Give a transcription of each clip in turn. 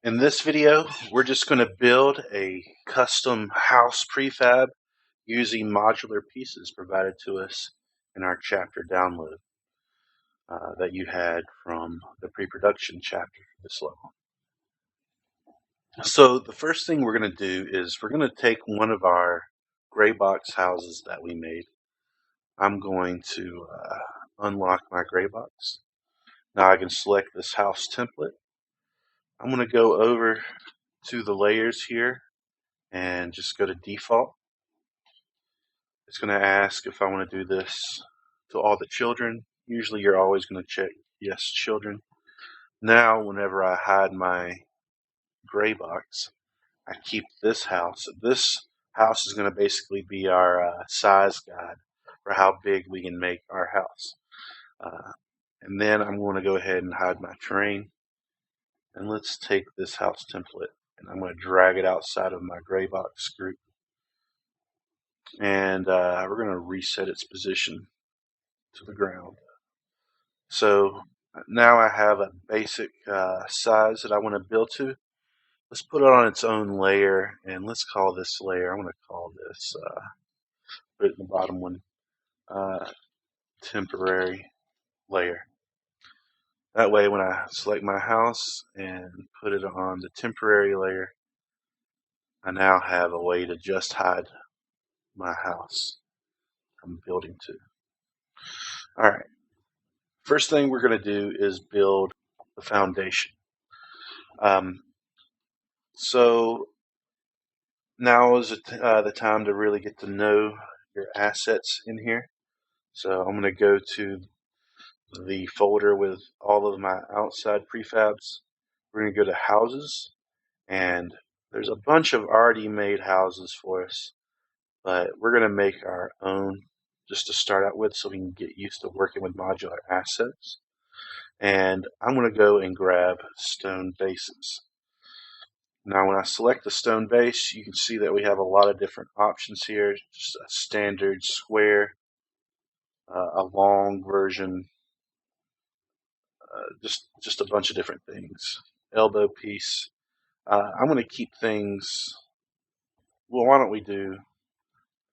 In this video, we're just going to build a custom house prefab using modular pieces provided to us in our chapter download that you had from the pre-production chapter for this level. So the first thing we're going to do is we're going to take one of our gray box houses that we made. I'm going to unlock my gray box. Now I can select this house template. I'm going to go over to the layers here and just go to default. It's going to ask if I want to do this to all the children. Usually you're always going to check yes, children. Now whenever I hide my gray box, I keep this house. This house is going to basically be our size guide for how big we can make our house. And then I'm going to go ahead and hide my terrain. And let's take this house template and I'm going to drag it outside of my gray box group. And we're going to reset its position to the ground. So now I have a basic size that I want to build to. Let's put it on its own layer, and let's call this layer, I'm going to call this, put it in the bottom one, temporary layer. That way when I select my house and put it on the temporary layer, I now have a way to just hide my house I'm building to. Alright, first thing we're going to do is build the foundation. So now is the time to really get to know your assets in here. So I'm going to go to the folder with all of my outside prefabs. We're going to go to houses, and there's a bunch of already made houses for us, but we're going to make our own just to start out with so we can get used to working with modular assets. And I'm going to go and grab stone bases. Now when I select the stone base, you can see that we have a lot of different options here. Just a standard square, a long version, just a bunch of different things. Elbow piece. I'm going to keep things, well, why don't we do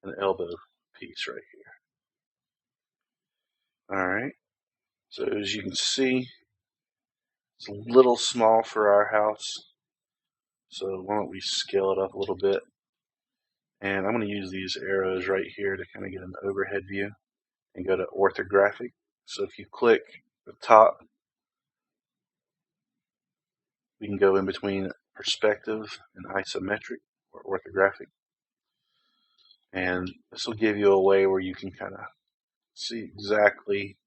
an elbow piece right here. Alright, so as you can see, it's a little small for our house. So why don't we scale it up a little bit. And I'm going to use these arrows right here to kind of get an overhead view and go to orthographic. So if you click the top, we can go in between perspective and isometric or orthographic. And this will give you a way where you can kind of see exactly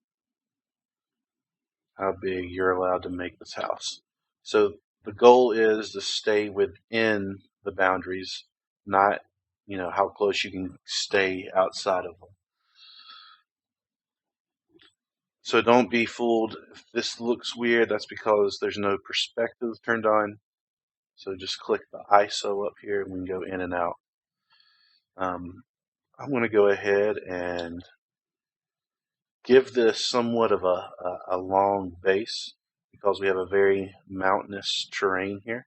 how big you're allowed to make this house. So the goal is to stay within the boundaries, not, how close you can stay outside of them. So don't be fooled. If this looks weird, that's because there's no perspective turned on. So just click the ISO up here and we can go in and out. I'm going to go ahead and give this somewhat of a long base because we have a very mountainous terrain here.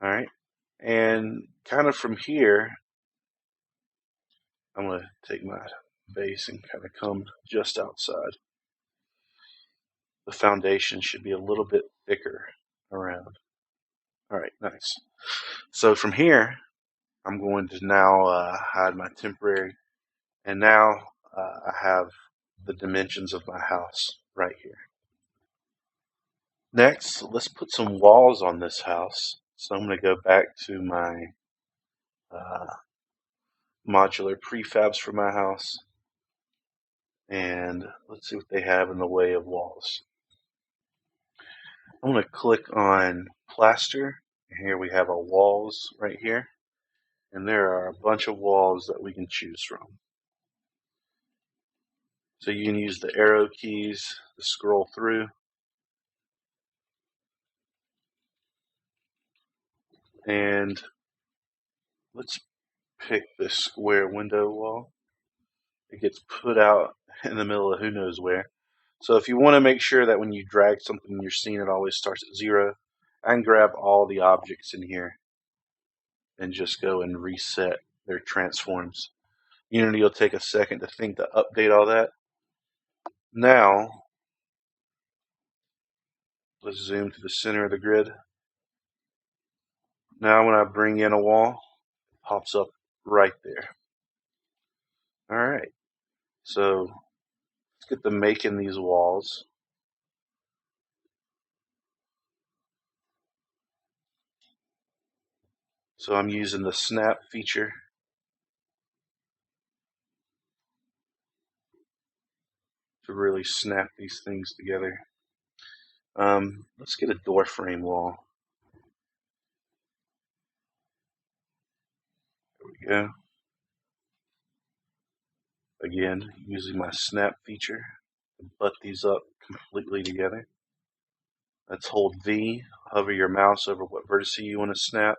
All right, and kind of from here, I'm going to take my base and kind of come just outside. The foundation should be a little bit thicker around. All right, nice. So from here, I'm going to now hide my temporary, and now I have the dimensions of my house right here. Next, let's put some walls on this house. So I'm going to go back to my modular prefabs for my house, and let's see what they have in the way of walls. I'm going to click on plaster. Here we have our walls right here, and there are a bunch of walls that we can choose from. So you can use the arrow keys to scroll through. And let's pick this square window wall. It gets put out in the middle of who knows where. So if you want to make sure that when you drag something in your scene, it always starts at 0, I can grab all the objects in here and just go and reset their transforms. Unity will take a second to think to update all that. Now, let's zoom to the center of the grid. Now when I bring in a wall, it pops up right there. Alright, so let's get to making these walls. So I'm using the snap feature to really snap these things together. Let's get a door frame wall. There we go. Again, using my snap feature to butt these up completely together. Let's hold V, hover your mouse over what vertex you want to snap,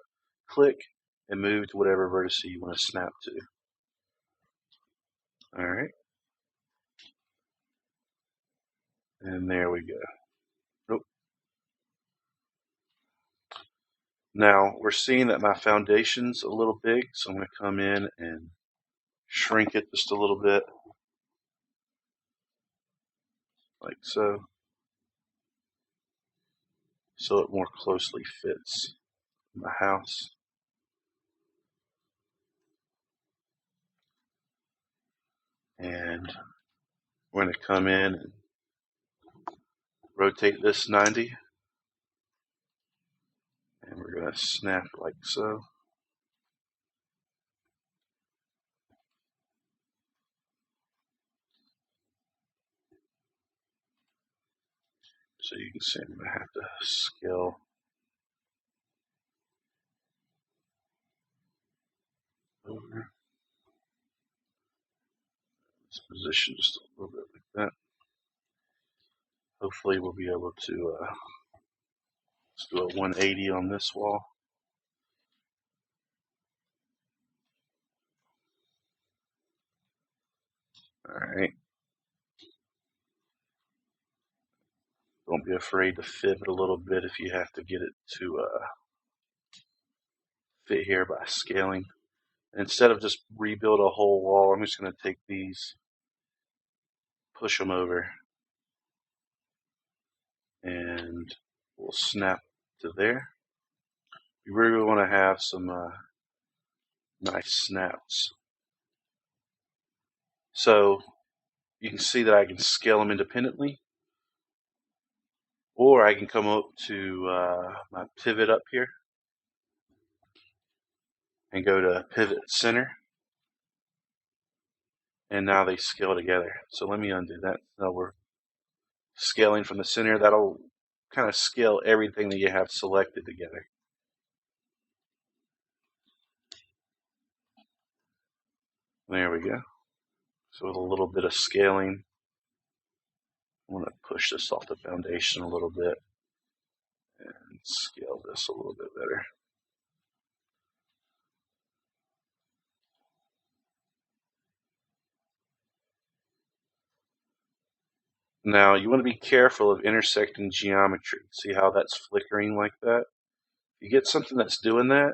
click, and move to whatever vertex you want to snap to. Alright. And there we go. Nope. Now, we're seeing that my foundation's a little big, so I'm going to come in and shrink it just a little bit. Like so. So it more closely fits my house. And we're going to come in and rotate this 90. And we're going to snap like so. So you can see I'm going to have to scale over this position just a little bit like that. Hopefully we'll be able to let's do a 180 on this wall. Alright. Don't be afraid to fib it a little bit if you have to get it to fit here by scaling. Instead of just rebuild a whole wall, I'm just going to take these, push them over, and we'll snap to there. You really want to have some nice snaps. So you can see that I can scale them independently, or I can come up to my pivot up here and go to pivot center, and now they scale together. So let me undo that. Now we're scaling from the center. That'll kind of scale everything that you have selected together. There we go. So with a little bit of scaling, I'm going to push this off the foundation a little bit and scale this a little bit better. Now you want to be careful of intersecting geometry. See how that's flickering like that? You get something that's doing that,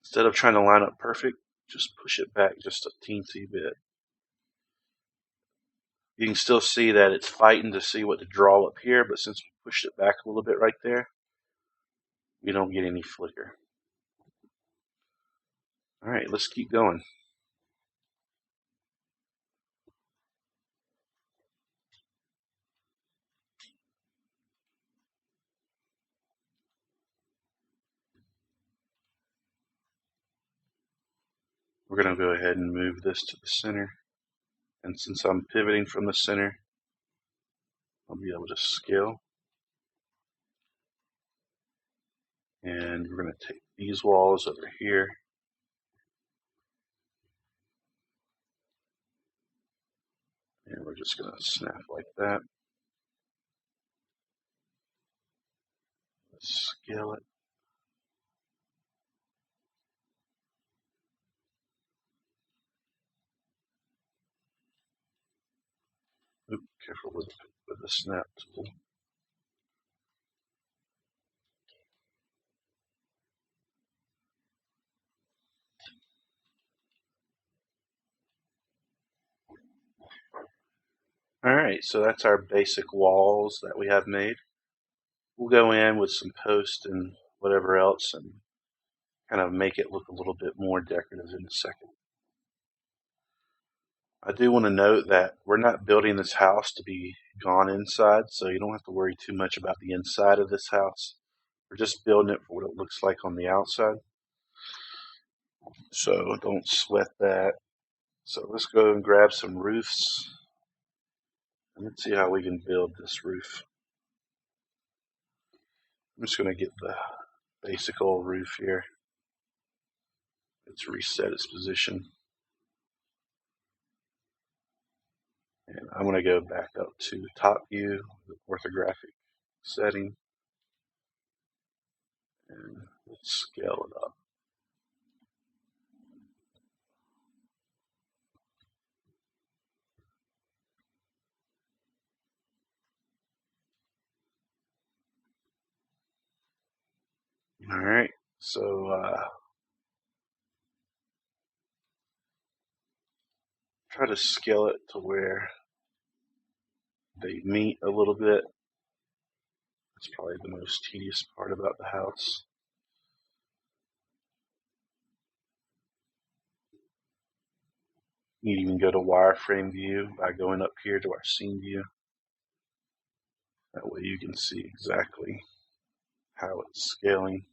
instead of trying to line up perfect, just push it back just a teensy bit. You can still see that it's fighting to see what to draw up here, but since we pushed it back a little bit right there, you don't get any flicker. Alright, let's keep going. We're going to go ahead and move this to the center. And since I'm pivoting from the center, I'll be able to scale. And we're going to take these walls over here. And we're just going to snap like that. Let's scale it. Oop, careful with with the snap tool. Alright, so that's our basic walls that we have made. We'll go in with some post and whatever else and kind of make it look a little bit more decorative in a second. I do want to note that we're not building this house to be gone inside, so you don't have to worry too much about the inside of this house. We're just building it for what it looks like on the outside. So don't sweat that. So let's go and grab some roofs. And let's see how we can build this roof. I'm just going to get the basic old roof here. Let's reset its position. And I'm going to go back up to top view, the orthographic setting. And let's scale it up. Alright, so try to scale it to where they meet a little bit. That's probably the most tedious part about the house. You can even go to wireframe view by going up here to our scene view. That way you can see exactly how it's scaling.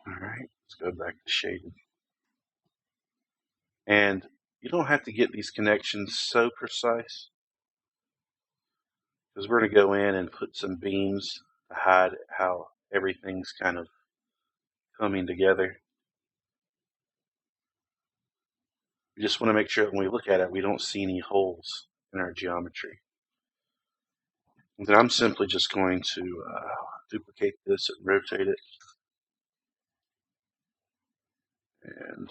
Alright, let's go back to shading. And you don't have to get these connections so precise, because we're going to go in and put some beams to hide how everything's kind of coming together. We just want to make sure when we look at it, we don't see any holes in our geometry. And then I'm simply just going to duplicate this and rotate it. And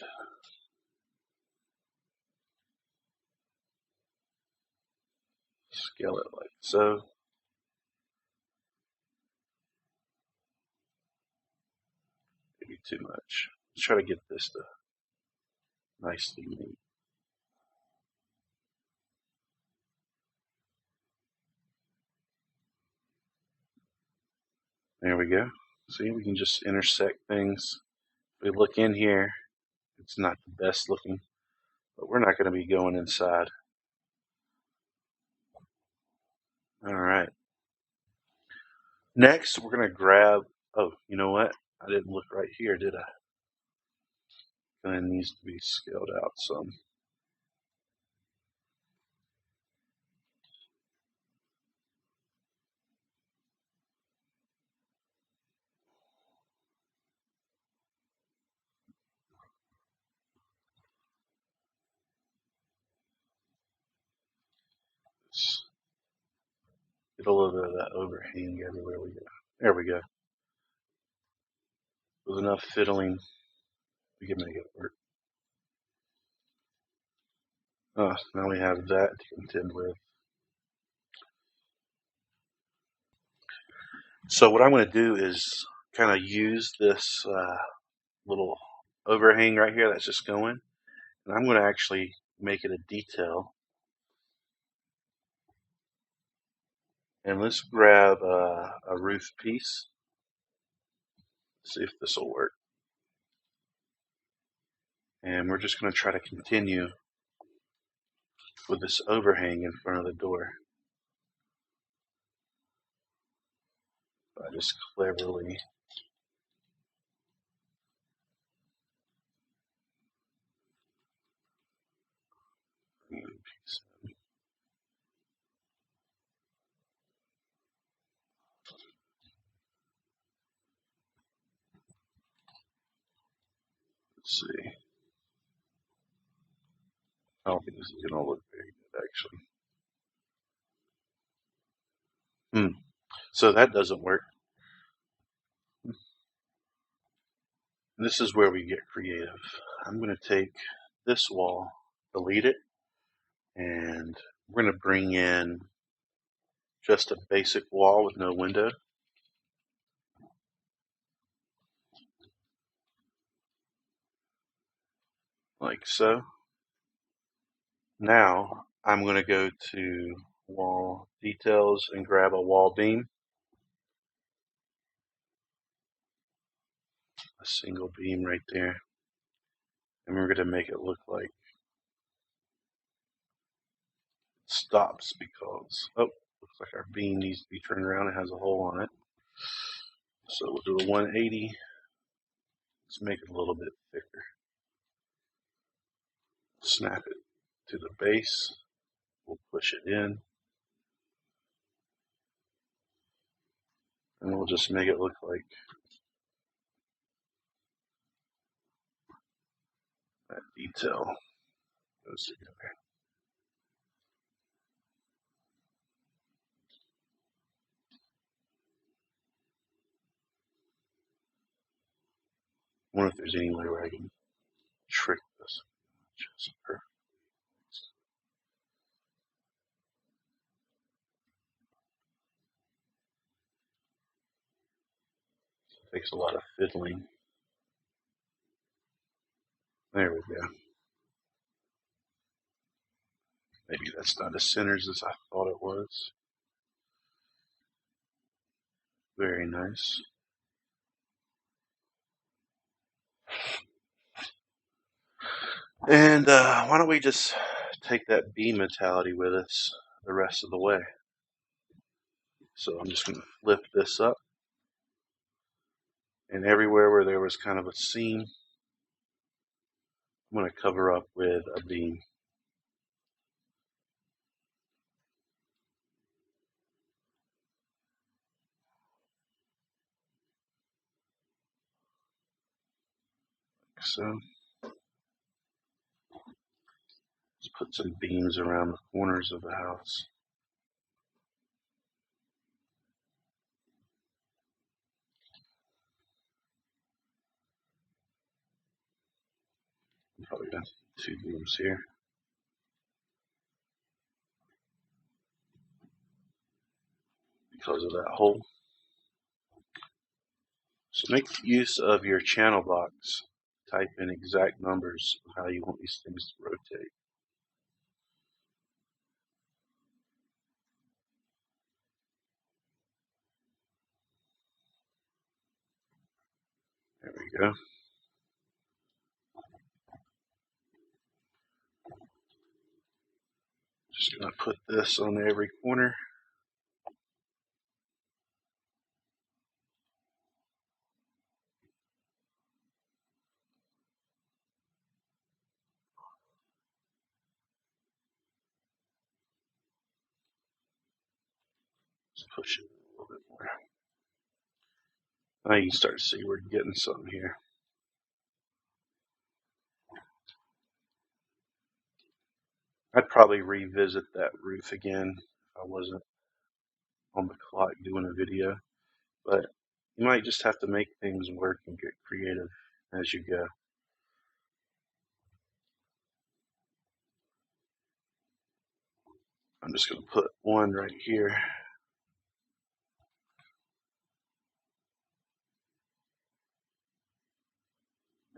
scale it like so. Maybe too much. Let's try to get this to nicely meet. There we go. See, we can just intersect things. If we look in here, it's not the best looking, but we're not going to be going inside. Alright. Next, we're going to grab, oh, you know what? I didn't look right here, did I? It needs to be scaled out some. Get a little bit of that overhang everywhere we go. There we go. With enough fiddling, we can make it work. Oh, now we have that to contend with. So what I'm going to do is kind of use this little overhang right here that's just going, and I'm going to actually make it a detail. And let's grab a roof piece. See if this will work. And we're just going to try to continue with this overhang in front of the door. I just cleverly let's see. I don't think this is going to look very good, actually. So that doesn't work. And this is where we get creative. I'm going to take this wall, delete it, and we're going to bring in just a basic wall with no window. Like so. Now I'm going to go to wall details and grab a wall beam. A single beam right there. And we're going to make it look like it stops because, oh, looks like our beam needs to be turned around. It has a hole on it. So we'll do a 180. Let's make it a little bit thicker. Snap it to the base. We'll push it in. And we'll just make it look like that detail goes together. I wonder if there's any way where I can trick this. Just perfect. It takes a lot of fiddling. There we go. Maybe that's not as centered as I thought it was. Very nice. And why don't we just take that beam mentality with us the rest of the way. So I'm just going to flip this up. And everywhere where there was kind of a seam, I'm going to cover up with a beam. Like so. Just put some beams around the corners of the house. I'm probably got 2 beams here. Because of that hole. So make use of your channel box. Type in exact numbers of how you want these things to rotate. There we go. Just going to put this on every corner. Just push it a little bit more. Now you can start to see we're getting something here. I'd probably revisit that roof again if I wasn't on the clock doing a video. But you might just have to make things work and get creative as you go. I'm just going to put one right here.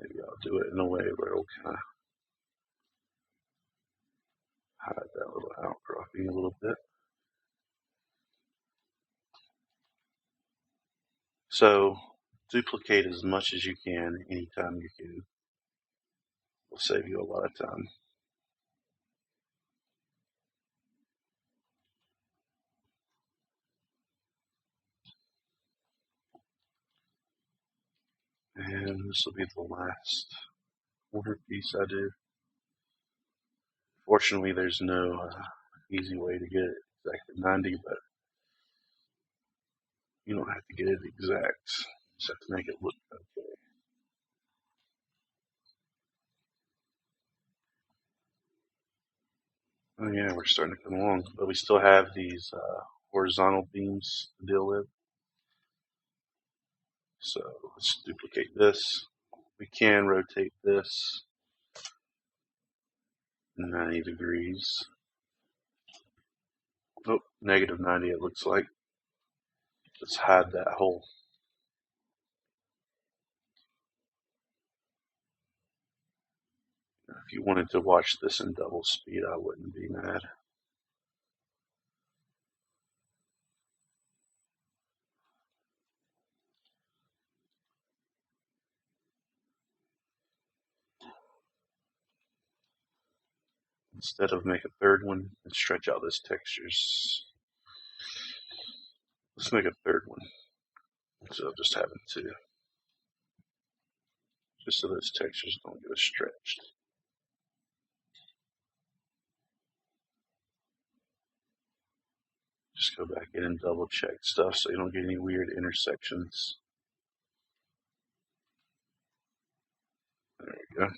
Maybe I'll do it in a way where it'll kind of hide that little outcropping a little bit. So duplicate as much as you can anytime you can. It'll save you a lot of time. And this will be the last corner piece I do. Fortunately, there's no easy way to get it exactly 90, but you don't have to get it exact. You just have to make it look okay. Oh yeah, we're starting to come along, but we still have these horizontal beams to deal with. So let's duplicate this. we can rotate this 90 degrees. Oh, negative 90 it looks like. Let's hide that hole. If you wanted to watch this in double speed, I wouldn't be mad. Instead of make a third one and stretch out those textures, let's make a third one instead of just having two, just so those textures don't get stretched. Just go back in and double check stuff so you don't get any weird intersections. There we go.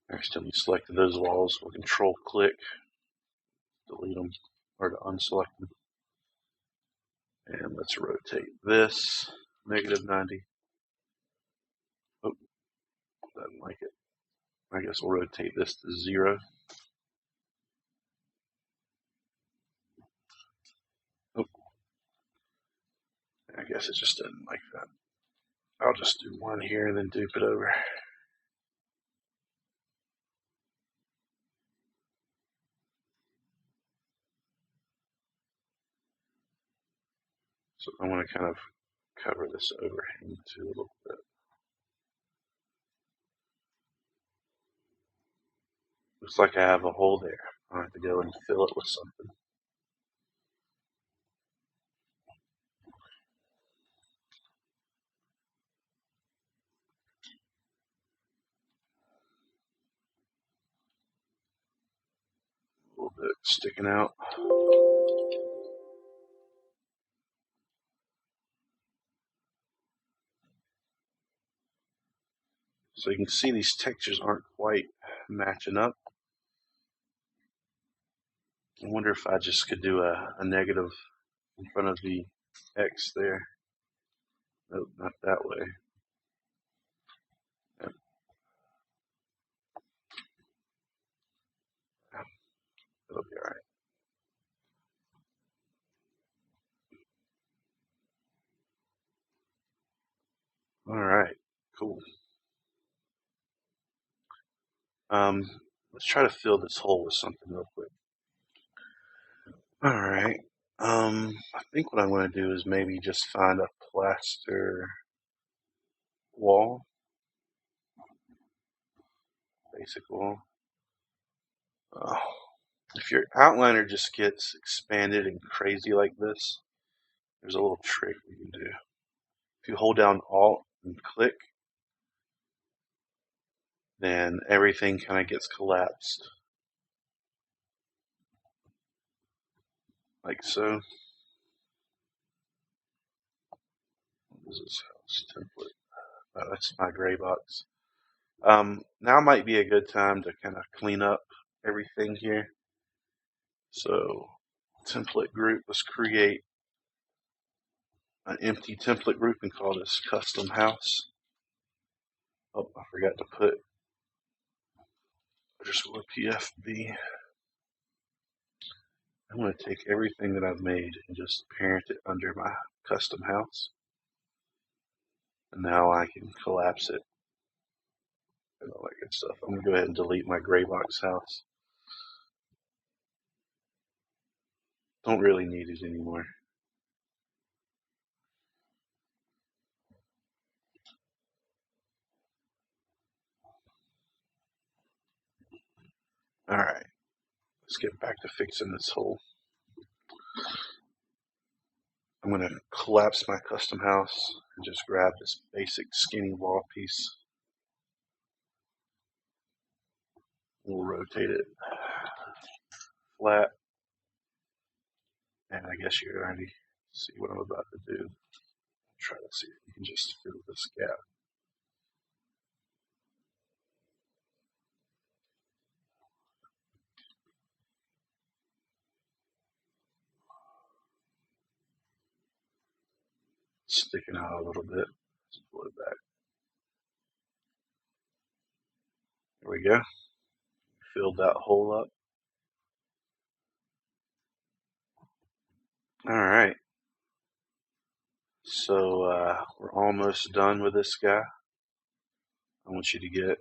Next time you selected those walls, we'll control click, delete them, or to unselect them. And let's rotate this, negative 90. Oh, doesn't like it. I guess we'll rotate this to 0. Oh, I guess it just doesn't like that. I'll just do one here and then dupe it over. So I want to kind of cover this overhang too a little bit. Looks like I have a hole there. I have to go and fill it with something. A little bit sticking out. So you can see these textures aren't quite matching up. I wonder if I just could do a negative in front of the X there. Nope, not that way. Yep. It'll be alright. Alright, cool. Let's try to fill this hole with something real quick. Alright. I think what I'm going to do is maybe just find a plaster wall. Basic wall. If your outliner just gets expanded and crazy like this, there's a little trick you can do. If you hold down Alt and click, then everything kind of gets collapsed. Like so. What is this house template? Oh, that's my gray box. Now might be a good time to kind of clean up everything here. So, template group, let's create an empty template group and call this custom house. Oh, I forgot to put underscore PFB. I'm going to take everything that I've made and just parent it under my custom house. And now I can collapse it and all that good stuff. I'm going to go ahead and delete my gray box house. Don't really need it anymore. Alright, let's get back to fixing this hole. I'm going to collapse my custom house and just grab this basic skinny wall piece. We'll rotate it flat. And I guess you can already see what I'm about to do. Try to see if you can just fill this gap. sticking out a little bit. Let's pull it back. There we go. Filled that hole up. All right. So we're almost done with this guy. I want you to get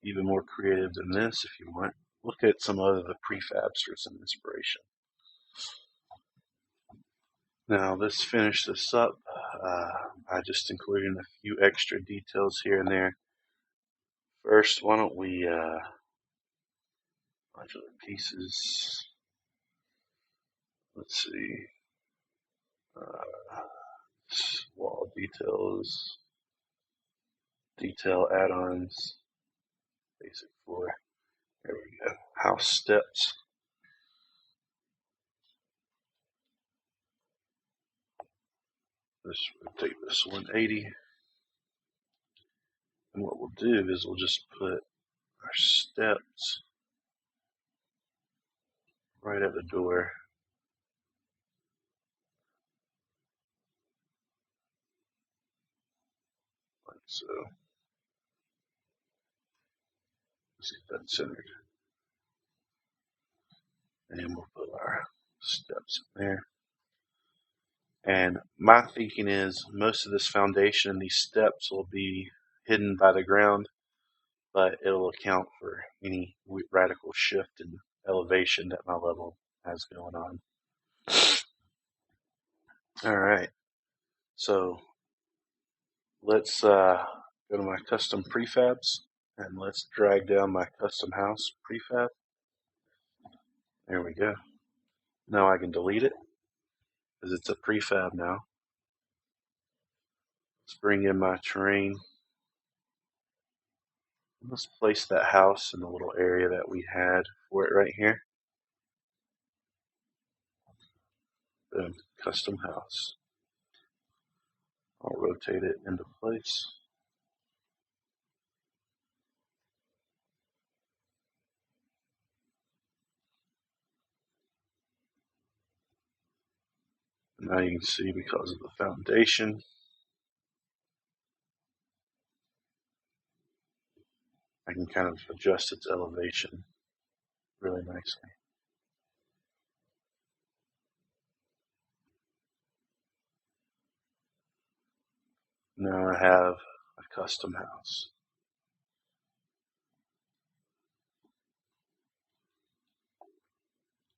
even more creative than this if you want. Look at some other the prefabs for some inspiration. Now let's finish this up by just including a few extra details here and there. First, why don't we modular pieces. Let's see. Wall details, detail add-ons, basic floor. There we go. House steps. We'll take this 180. And what we'll do is we'll just put our steps right at the door. Like so. Let's get that centered. And we'll put our steps in there. And my thinking is most of this foundation and these steps will be hidden by the ground, but it'll account for any radical shift in elevation that my level has going on. All right, so let's go to my custom prefabs and let's drag down my custom house prefab. There we go. Now I can delete it because it's a prefab now. Let's bring in my terrain. Let's place that house in the little area that we had for it right here. Boom, custom house. I'll rotate it into place. Now you can see because of the foundation, I can kind of adjust its elevation really nicely. Now I have a custom house.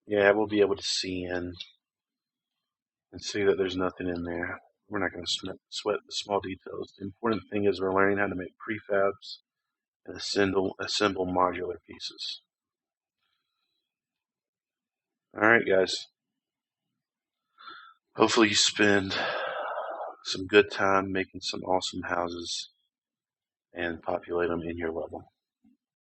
Yeah, we'll be able to see in and see that there's nothing in there. We're not going to sweat the small details. The important thing is we're learning how to make prefabs and assemble modular pieces. All right, guys. Hopefully you spend some good time making some awesome houses and populate them in your level.